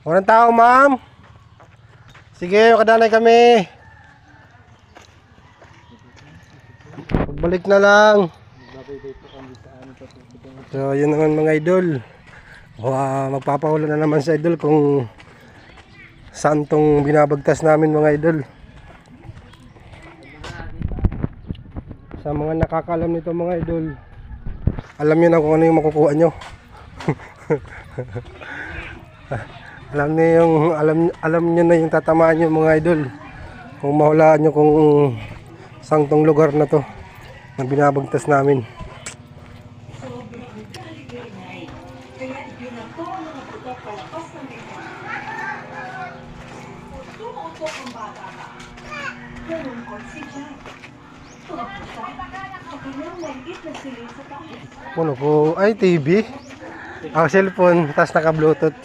Walang tao, ma'am. Sige, makadanay kami. Pagbalik na lang. So, yun naman mga idol. Magpapahula na naman sa idol kung saan tong binabagtas namin mga idol. Sa mga nakakaalam nito mga idol, alam nyo na kung ano yung makukuha nyo. alam nyo na yung tatamaan nyo mga idol, kung mahulaan nyo kung saan tong lugar na to na binabagtas namin. Ano po? Ay, TV. Ang cellphone, tas naka-bluetooth.